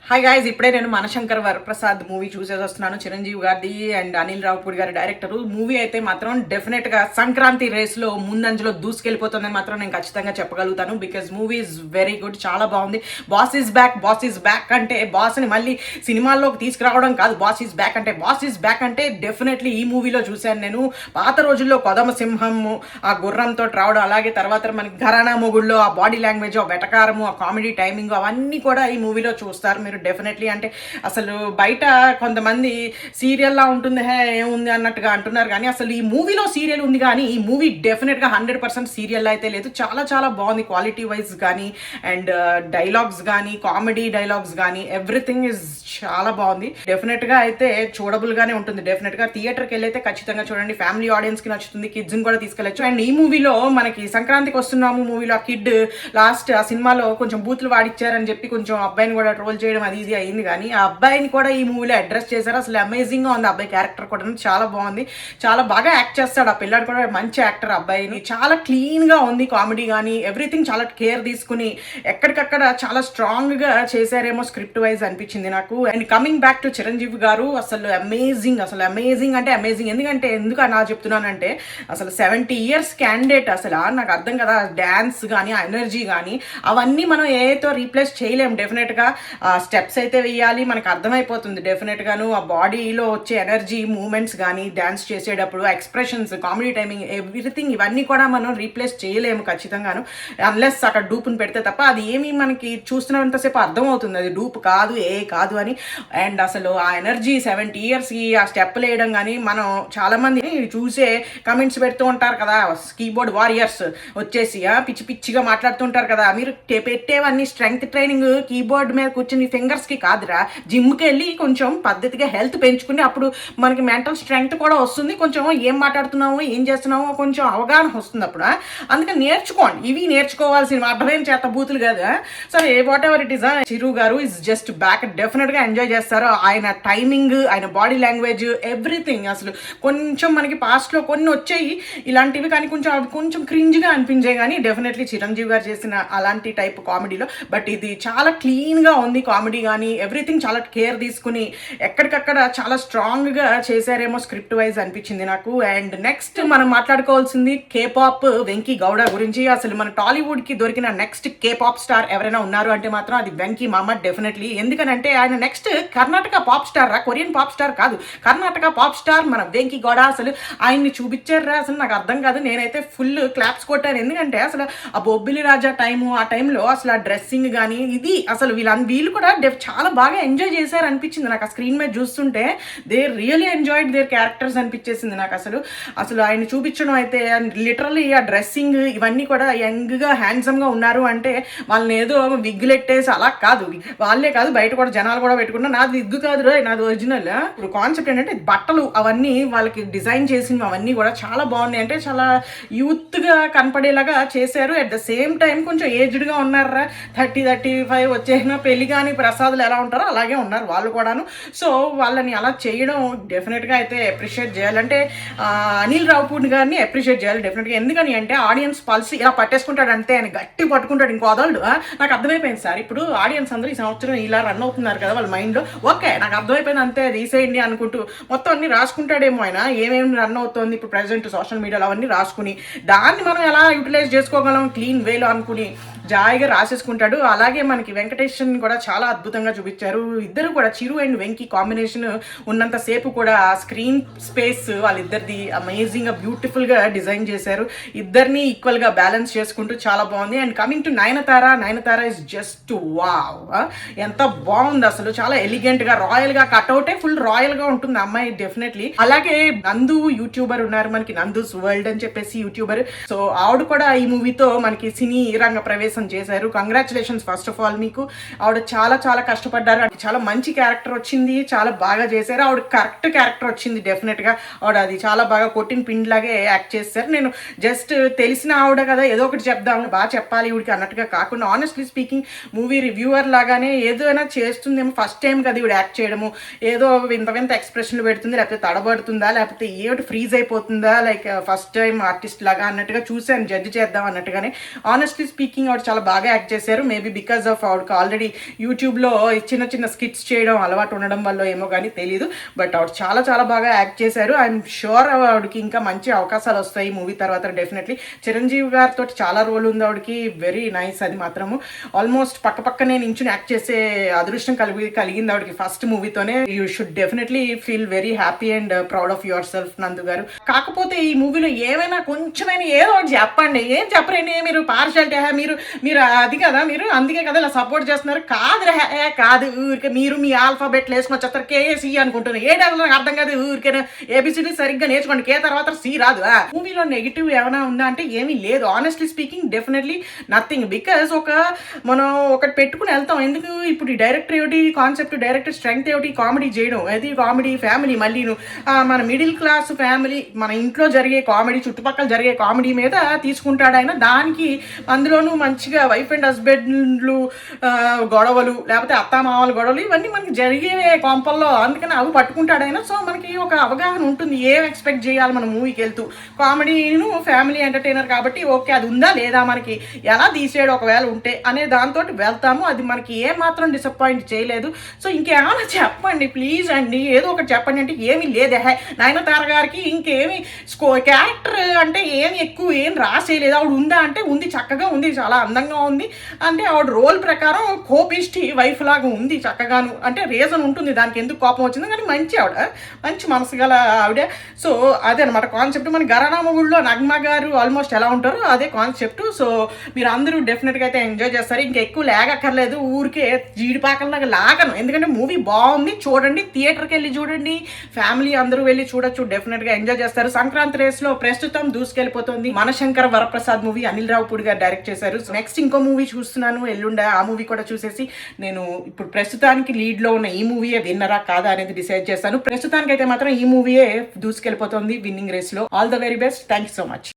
Hi guys, ఇప్పుడే నేను Manashankar Varaprasad movie చూసేసి వస్తున్నాను. చిరంజీవి గారిది అండ్ అనిల్ రావుపూడి గారి డైరెక్టర్. మూవీ అయితే మాత్రం డెఫినెట్ గా సంక్రాంతి రేస్ లో ముందంజలో దూసుకెళ్ళిపోతుందని మాత్రం నేను ఖచ్చితంగా చెప్పగలుగుతాను. Because movie is very good, చాలా బాగుంది. బాస్ ఈజ్ బ్యాక్ అంటే బాస్ ని మళ్ళీ సినిమాల్లోకి తీసుకురావడం కాదు. బాస్ ఈజ్ బ్యాక్ అంటే డెఫినెట్లీ ఈ మూవీలో చూశాను నేను. పాత రోజుల్లో కొదమ సింహం ఆ గుర్రంతో రావడం, అలాగే తర్వాత మనకి ఘరానా మొగుళ్ళో ఆ బాడీ లాంగ్వేజ్, ఆ వెటకారము, ఆ కామెడీ టైమింగ్ అవన్నీ కూడా ఈ మూవీలో చూస్తారు మీరు డెఫినెట్లీ. అంటే అసలు బయట కొంతమంది సీరియల్లా ఉంటుంది, హే ఏముంది అన్నట్టుగా అంటున్నారు, కానీ అసలు ఈ మూవీలో సీరియల్ ఉంది. కానీ ఈ మూవీ డెఫినెట్గా 100% సీరియల్ అయితే లేదు. చాలా చాలా బాగుంది క్వాలిటీ వైజ్ కానీ, అండ్ డైలాగ్స్ కానీ, కామెడీ డైలాగ్స్ కానీ, ఎవ్రీథింగ్ ఇస్ చాలా బాగుంది. డెఫినెట్గా అయితే చూడబుల్గానే ఉంటుంది. డెఫినెట్గా థియేటర్కి వెళ్ళైతే ఖచ్చితంగా చూడండి. ఫ్యామిలీ ఆడియన్స్కి నచ్చుతుంది, కిడ్స్ని కూడా తీసుకెళ్ళచ్చు. అండ్ ఈ మూవీలో మనకి సంక్రాంతికి వస్తున్నాము మూవీలో ఆ కిడ్ లాస్ట్ ఆ సినిమాలో కొంచెం బూతులు వాడిచ్చారని చెప్పి కొంచెం అబ్బాయిని కూడా ట్రోల్ చేయడం అది ఇది అయింది, కానీ ఆ అబ్బాయిని కూడా ఈ మూవీలో అడ్రస్ చేశారు. అసలు అమేజింగ్ గా ఉంది అబ్బాయి క్యారెక్టర్ కూడా, చాలా బాగుంది. చాలా బాగా యాక్ట్ చేస్తాడు ఆ పిల్లాడు కూడా, మంచి యాక్టర్ అబ్బాయిని. చాలా క్లీన్ గా ఉంది కామెడీ కానీ, ఎవ్రీథింగ్ చాలా కేర్ తీసుకుని ఎక్కడికక్కడ చాలా స్ట్రాంగ్ గా చేశారేమో స్క్రిప్ట్ వైజ్ అనిపించింది నాకు. And coming back to Chiranjeevi గారు, అసలు అమేజింగ్ అంటే అమేజింగ్. ఎందుకు నా చెప్తున్నానంటే అసలు 70 years క్యాండిడేట్. అసలు నాకు అర్థం కదా, డ్యాన్స్ కానీ, ఆ ఎనర్జీ కానీ అవన్నీ మనం ఏతో రీప్లేస్ చేయలేము. డెఫినెట్ గా స్టెప్స్ అయితే వేయాలి, మనకు అర్థమైపోతుంది డెఫినెట్ గాను. ఆ బాడీలో వచ్చే ఎనర్జీ, మూమెంట్స్ కానీ, డ్యాన్స్ చేసేటప్పుడు ఎక్స్ప్రెషన్స్, కామెడీ టైమింగ్, ఎవ్రీథింగ్ ఇవన్నీ కూడా మనం రీప్లేస్ చేయలేము ఖచ్చితంగాను, అన్లెస్ అక్కడ డూప్ని పెడితే తప్ప. అది ఏమి మనకి చూస్తున్నంతసేపు అర్థమవుతుంది అది డూప్ కాదు అని. అండ్ అసలు ఆ ఎనర్జీ 70 yearsకి ఆ స్టెప్పులు వేయడం కానీ, మనం చాలా మంది చూసే కమెంట్స్ పెడుతూ ఉంటారు కదా, కీబోర్డ్ వారియర్స్ వచ్చేసి పిచ్చి పిచ్చిగా మాట్లాడుతుంటారు కదా. మీరు పెట్టేవన్నీ స్ట్రెంగ్త్ ట్రైనింగ్ కీబోర్డ్ మీద కూర్చుని ఫింగర్స్కి కాదురా, జిమ్కి వెళ్ళి కొంచెం పద్ధతిగా హెల్త్ పెంచుకుని అప్పుడు మనకి మెంటల్ స్ట్రెంగ్త్ కూడా వస్తుంది. కొంచెం ఏం మాట్లాడుతున్నామో, ఏం చేస్తున్నామో కొంచెం అవగాహన వస్తుంది అప్పుడు. అందుకని నేర్చుకోండి, ఇవి నేర్చుకోవాల్సిన అర్థమైన చేత బూతులు కాదు. సరే, వాట్ ఎవర్ ఇట్ ఈస్, చిరు గారు ఇస్ జస్ట్ బ్యాక్. డెఫినెట్గా ఎంజాయ్ చేస్తారు. ఆయన టైమింగ్, ఆయన బాడీ లాంగ్వేజ్, ఎవ్రీథింగ్. అసలు కొంచెం మనకి పాస్ట్లో కొన్ని వచ్చాయి ఇలాంటివి, కానీ కొంచెం క్రింజ్గా అనిపించాయి, కానీ డెఫినెట్లీ చిరంజీవి గారు చేసిన అలాంటి టైప్ కామెడీలో. బట్ ఇది చాలా క్లీన్గా ఉంది కామెడీ కానీ, ఎవ్రీథింగ్ చాలా కేర్ తీసుకుని ఎక్కడికక్కడ చాలా స్ట్రాంగ్గా చేశారేమో స్క్రిప్ట్ వైజ్ అనిపించింది నాకు. అండ్ నెక్స్ట్ మనం మాట్లాడుకోవాల్సింది కేపాప్ వెంకీ గౌడ గురించి. అసలు మన టాలీవుడ్కి దొరికిన నెక్స్ట్ కేపాప్ స్టార్ ఎవరైనా ఉన్నారు అంటే మాత్రం అది వెంకీ మామ డెఫినెట్లీ. ఎందుకనంటే ఆయన నెక్స్ట్ కర్ణాటక పాప్ స్టార్ రా, కొరియన్ పాప్ స్టార్ కాదు, కర్ణాటక పాప్ స్టార్ మన వెంకీ గౌడ. అసలు ఆయన్ని చూపించారా, అసలు నాకు అర్థం కాదు. నేనైతే ఫుల్ క్లాప్స్ కొట్టాను. ఎందుకంటే అసలు ఆ బొబ్బిలి రాజా ఆ టైంలో అసలు ఆ డ్రెస్సింగ్ కానీ, ఇది అసలు వీళ్ళు కూడా చాలా బాగా ఎంజాయ్ చేశారు అనిపించింది నాకు. ఆ స్క్రీన్ మీద చూస్తుంటే they really enjoyed their characters అనిపించేసింది నాకు. అసలు ఆయన చూపించడం అయితే లిటరల్లీ ఆ డ్రెస్సింగ్ ఇవన్నీ కూడా యంగ్గా హ్యాండ్సమ్గా ఉన్నారు అంటే వాళ్ళని ఏదో విగ్గులెట్టేసి అలా కాదు, వాళ్ళే కాదు బయట కూడా జనాలు కూడా పెట్టుకున్నా నాది విగ్గు కాదు రా, నాది ఒరిజినల్. ఇప్పుడు కాన్సెప్ట్ ఏంటంటే బట్టలు అవన్నీ వాళ్ళకి డిజైన్ చేసినవి అవన్నీ కూడా చాలా బాగున్నాయి. అంటే చాలా యూత్గా కనపడేలాగా చేశారు. అట్ ద సేమ్ టైం కొంచెం ఏజ్డ్గా ఉన్నారా, 30-35 వచ్చేసిన పెళ్లి కానీ ప్రసాదులు ఎలా ఉంటారో అలాగే ఉన్నారు వాళ్ళు కూడాను. సో వాళ్ళని అలా చేయడం డెఫినెట్గా అయితే అప్రిషియేట్ చేయాలంటే అనిల్ రావుపూడి గారిని అప్రిషియేట్ చేయాలి డెఫినెట్గా. ఎందుకని అంటే ఆడియన్స్ పల్స్ ఇలా పట్టేసుకుంటాడు అంతే, అని గట్టి పట్టుకుంటాడు, ఇంకో వదలడు. నాకు అర్థమైపోయింది సార్, ఇప్పుడు ఆడియన్స్ అందరూ ఈ సంవత్సరం ఇలా రన్ అవుతున్నారు కదా వాళ్ళ మైండ్లో, ఓకే నాకు అర్థమైపోయింది అంతే, తీసేయండి అనుకుంటూ మొత్తం అన్ని రాసుకుంటాడేమో ఆయన, ఏమేమి రన్ అవుతుంది ఇప్పుడు ప్రజెంట్ సోషల్ మీడియాలో అవన్నీ రాసుకుని దాన్ని మనం ఎలా యూటిలైజ్ చేసుకోగలం క్లీన్ వేలో అనుకుని జాయిగా రాసేసుకుంటాడు. అలాగే మనకి వెంకటేషన్ కూడా చాలా అద్భుతంగా చూపించారు. ఇద్దరు కూడా చిరు అండ్ వెంకీ కాంబినేషన్ ఉన్నంత సేపు కూడా స్క్రీన్ స్పేస్ వాళ్ళిద్దరిది అమేజింగ్గా బ్యూటిఫుల్గా డిజైన్ చేశారు. ఇద్దరిని ఈక్వల్గా బ్యాలెన్స్ చేసుకుంటూ చాలా బాగుంది. And coming to Nayanthara is just wow, ఎంత బాగుంది అసలు. చాలా ఎలిగెంట్గా రాయల్గా కట్అవుటే ఫుల్ రాయల్గా ఉంటుంది అమ్మాయి డెఫినెట్లీ. అలాగే నందు యూట్యూబర్ ఉన్నారు మనకి, నందూస్ వరల్డ్ అని చెప్పేసి యూట్యూబర్. సో ఆవిడ కూడా ఈ మూవీతో మనకి సినీ రంగ ప్రవేశం చేశారు. కంగ్రాచులేషన్స్ ఫస్ట్ ఆఫ్ ఆల్ మీకు. ఆవిడ చాలా చాలా కష్టపడ్డారు, చాలా మంచి క్యారెక్టర్ వచ్చింది, చాలా బాగా చేశారు. ఆవిడ కరెక్ట్ క్యారెక్టర్ వచ్చింది డెఫినెట్గా. ఆవిడ అది చాలా బాగా కొట్టిన పిండిలాగే యాక్ట్ చేశారు. నేను జస్ట్ తెలిసిన ఆవిడ కదా ఏదో ఒకటి చెప్దాం, బాగా చెప్పాలి ఈవిడికి అన్నట్టుగా కాకుండా ఆనెస్ట్లీ స్పీకింగ్ మూవీ రివ్యూవర్ లాగానే ఏదైనా చేస్తుందేమో. ఫస్ట్ టైం కదా ఈవిడ యాక్ట్ చేయడము, ఏదో వింత ఎక్స్ప్రెషన్లు పెడుతుంది, లేకపోతే తడబడుతుందా, లేకపోతే ఏమిటి ఫ్రీజ్ అయిపోతుందా, లైక్ ఫస్ట్ టైం ఆర్టిస్ట్ లాగా అన్నట్టుగా చూశాను, జడ్జ్ చేద్దాం అన్నట్టుగానే. ఆనెస్ట్లీ స్పీకింగ్ ఆవిడ చాలా బాగా యాక్ట్ చేశారు. మేబీ బికాస్ ఆఫ్ ఆవిడకి ఆల్రెడీ యూట్యూబ్లో చిన్న చిన్న స్కిట్స్ చేయడం అలవాటు ఉండడం వల్ల ఏమో కానీ తెలియదు. బట్ ఆవిడ చాలా చాలా బాగా యాక్ట్ చేశారు. ఐఎమ్ షూర్ ఆవిడకి ఇంకా మంచి అవకాశాలు వస్తాయి మూవీ తర్వాత డెఫినెట్లీ. చిరంజీవి గారితో చాలా రోల్ ఉంది ఆవిడకి, వెరీ నైస్. అది మాత్రము ఆల్మోస్ట్ పక్కనే నించుని యాక్ట్ చేసే అదృష్టం కలిగింది ఆవిడకి ఫస్ట్ మూవీతోనే. You should definitely feel very happy and proud of yourself Nandu garu. కాకపోతే ఈ మూవీలో ఏమైనా కొంచెమైనా ఏదో ఒకటి చెప్పండి. ఏం చెప్పరండి, మీరు పార్షాలిటీ మీరు అది కదా, మీరు అందుకే కదా ఇలా సపోర్ట్ చేస్తున్నారు. కాదు ఊరికే మీరు మీ ఆల్ఫాబెట్లు వేసుకొని వచ్చేస్తారు కేఏసి అనుకుంటున్నారు. ఏ డైలాగ్ నాకు అర్థం కాదు. ఊరికే ఏబిసిడి సరిగ్గా నేర్చుకోండి, కే తర్వాత సి రాదు. మూవీలో నెగిటివ్ ఏమైనా ఉందా అంటే ఏమీ లేదు. Honestly speaking definitely nothing. Because మనం ఒకటి పెట్టుకుని వెళ్తాం. ఎందుకు ఇప్పుడు ఈ డైరెక్టర్ ఏమిటి కాన్సెప్ట్, డైరెక్టర్ స్ట్రెంగ్త్ ఏమిటి, కామెడీ చేయడం, అది కామెడీ ఫ్యామిలీ, మళ్ళీ మన మిడిల్ క్లాస్ ఫ్యామిలీ, మన ఇంట్లో జరిగే కామెడీ, చుట్టుపక్కల జరిగే కామెడీ మీద తీసుకుంటాడు ఆయన. దానికి అందులోనూ మంచిగా వైఫ్ అండ్ హస్బెండ్లు గొడవలు, లేకపోతే అత్తామామల గొడవలు, ఇవన్నీ మనకి జరిగే కొంపల్లో, అందుకని అవి పట్టుకుంటాడు ఆయన. సో మనకి ఒక అవగాహన ఉంటుంది ఏం ఎక్స్పెక్ట్ చేయాలి మన మూవీకి వెళ్తూ. కామెడీను ఫ్యామిలీ ఎంటర్టైనర్ కాబట్టి ఓకే అది ఉందా లేదా, మనకి ఎలా తీసేయడం ఒకవేళ ఉంటే అనే దాంతో వెళ్తాము. అది మనకి ఏ మాత్రం డిసప్పాయింట్ చేయలేదు. సో ఇంకేమైనా చెప్పండి ప్లీజ్ అండి, ఏదో ఒకటి చెప్పండి అంటే ఏమీ లేదే. నయనతార గారికి ఇంకేమి క్యారెక్టర్ అంటే ఏమి ఎక్కువ ఏం రాసేయలేదు. ఆవిడ ఉందా అంటే ఉంది, చక్కగా ఉంది, చాలా అందంగా ఉంది. అంటే ఆవిడ రోల్ ప్రకారం కోపిష్టి వైఫ్ లాగా ఉంది చక్కగాను. అంటే రీజన్ ఉంటుంది దానికి ఎందుకు కోపం వచ్చింది, కానీ మంచి ఆవిడ, మంచి మనసు గల ఆవిడ. సో అదే అనమాట కాన్సెప్ట్. మన ఘరానా మొగుళ్ళలో నగ్మ గారు ఆల్మోస్ట్ ఎలా ఉంటారో అదే కాన్సెప్ట్. సో మీరు అందరూ డెఫినెట్గా అయితే ఎంజాయ్ చేస్తారు. ఇంకా ఎక్కువ లేగక్కర్లేదు, ఊరికే జీడిపాకల్లాగా లాగను. ఎందుకంటే మూవీ బాగుంది, చూడండి, థియేటర్కి వెళ్ళి చూడండి, ఫ్యామిలీ అందరూ వెళ్ళి చూడొచ్చు, డెఫినెట్గా ఎంజాయ్ చేస్తారు. సంక్రాంతి రేస్లో ప్రస్తుతం దూసుకెళ్ళిపోతుంది మనశంకర్ వరప్రసాద్ మూవీ, అనిల్ రావుపూడి గారు డైరెక్ట్ చేశారు. నెక్స్ట్ ఇంకో మూవీ చూస్తున్నాను ఎల్లుండ, ఆ మూవీ కూడా చూసేసి నేను ఇప్పుడు ప్రస్తుతానికి లీడ్లో ఉన్న ఈ మూవీయే విన్నరా కాదా అనేది డిసైడ్ చేస్తాను. ప్రస్తుతానికి అయితే మాత్రం ఈ మూవీయే దూసుకెళ్ళిపోతుంది విన్నింగ్ రేస్లో. All the very best, thank you so much.